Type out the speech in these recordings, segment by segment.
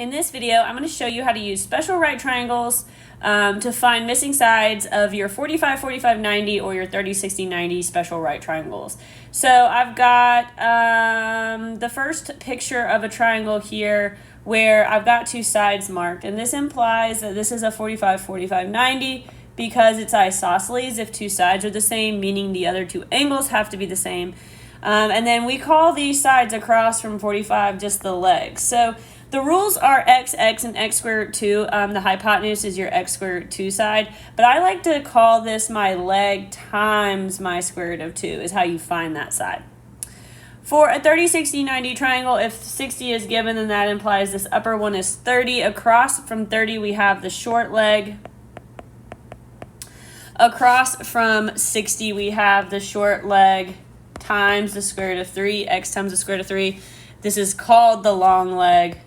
In this video, I'm going to show you how to use special right triangles to find missing sides of your 45, 45, 90 or your 30, 60, 90 special right triangles. So I've got the first picture of a triangle here where I've got two sides marked, and this implies that this is a 45, 45, 90 because it's isosceles if two sides are the same, meaning the other two angles have to be the same. And then we call these sides across from 45 just the legs. So the rules are x, x, and x squared root 2. The hypotenuse is your x squared root 2 side. But I like to call this my leg times my square root of 2 is how you find that side. For a 30, 60, 90 triangle, if 60 is given, then that implies this upper one is 30. Across from 30, we have the short leg. Across from 60, we have the short leg times the square root of 3, x times the square root of 3. This is called the long leg,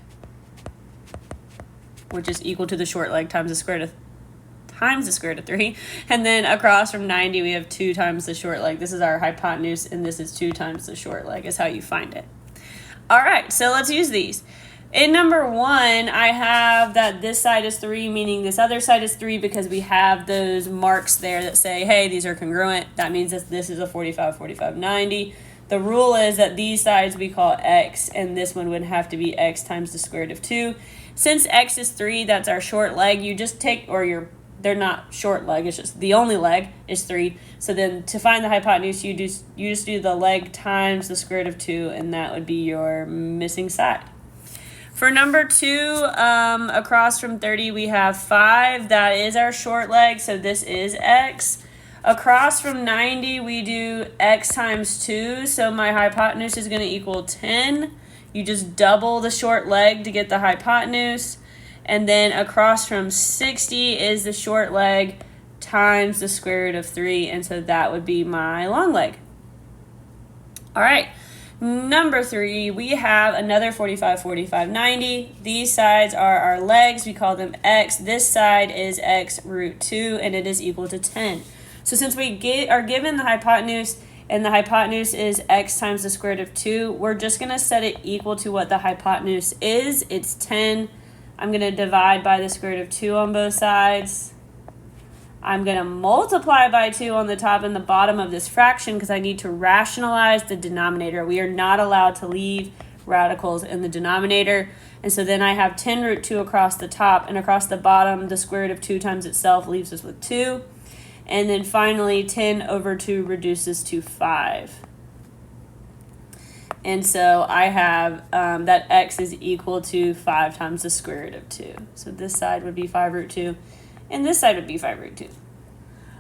which is equal to the short leg times the square root of 3. And then across from 90, we have 2 times the short leg. This is our hypotenuse, and this is 2 times the short leg is how you find it. All right, so let's use these. In number 1, I have that this side is 3, meaning this other side is 3 because we have those marks there that say, hey, these are congruent. That means that this is a 45, 45, 90. The rule is that these sides we call x, and this one would have to be x times the square root of 2. Since x is 3, that's our short leg. You just take, they're not short leg, it's just the only leg is 3. So then to find the hypotenuse, you just do the leg times the square root of 2, and that would be your missing side. For number 2, across from 30, we have 5. That is our short leg, so this is x. Across from 90, we do x times 2, so my hypotenuse is going to equal 10. You just double the short leg to get the hypotenuse. And then across from 60 is the short leg times the square root of 3, and so that would be my long leg. All right. Number 3, we have another 45, 45, 90. These sides are our legs. We call them x. This side is x root 2, and it is equal to 10. So since we are given the hypotenuse, and the hypotenuse is x times the square root of 2, we're just going to set it equal to what the hypotenuse is. It's 10. I'm going to divide by the square root of 2 on both sides. I'm going to multiply by 2 on the top and the bottom of this fraction because I need to rationalize the denominator. We are not allowed to leave radicals in the denominator. And so then I have 10 root 2 across the top, and across the bottom, the square root of 2 times itself leaves us with 2. And then finally, 10 over 2 reduces to 5. And so I have that x is equal to 5 times the square root of 2. So this side would be 5 root 2. And this side would be 5 root 2. All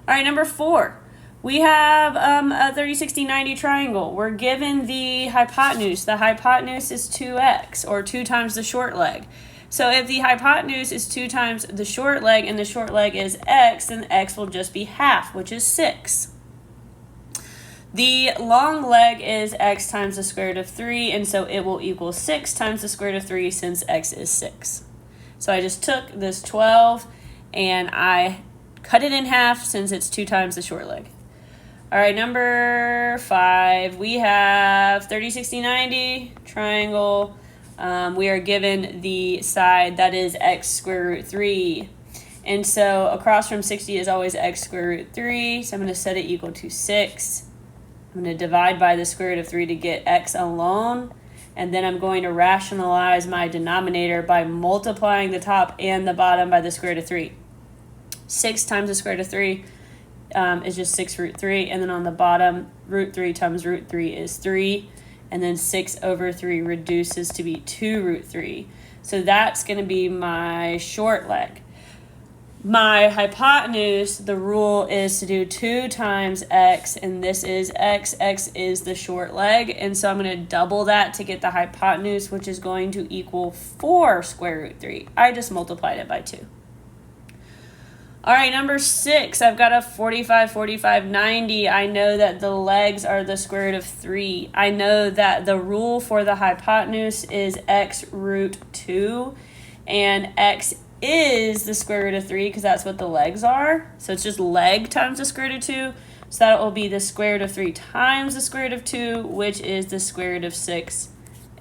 right, number 4. We have a 30, 60, 90 triangle. We're given the hypotenuse. The hypotenuse is 2x, or 2 times the short leg. So if the hypotenuse is 2 times the short leg, and the short leg is x, then x will just be half, which is 6. The long leg is x times the square root of 3, and so it will equal 6 times the square root of 3 since x is 6. So I just took this 12 and I cut it in half since it's 2 times the short leg. All right, number 5, we have 30, 60, 90 triangle. We are given the side that is x square root 3. And so across from 60 is always x square root 3. So I'm going to set it equal to 6. I'm going to divide by the square root of 3 to get x alone. And then I'm going to rationalize my denominator by multiplying the top and the bottom by the square root of 3. 6 times the square root of 3 is just 6 root 3. And then on the bottom, root 3 times root 3 is 3. And then 6 over 3 reduces to be 2 root 3. So that's going to be my short leg. My hypotenuse, the rule is to do 2 times x, and this is x. X is the short leg, and so I'm going to double that to get the hypotenuse, which is going to equal 4 square root 3. I just multiplied it by 2. All right, number 6, I've got a 45, 45, 90. I know that the legs are the square root of 3. I know that the rule for the hypotenuse is x root 2, and x is the square root of 3 because that's what the legs are. So it's just leg times the square root of 2. So that will be the square root of 3 times the square root of 2, which is the square root of 6,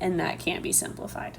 and that can't be simplified.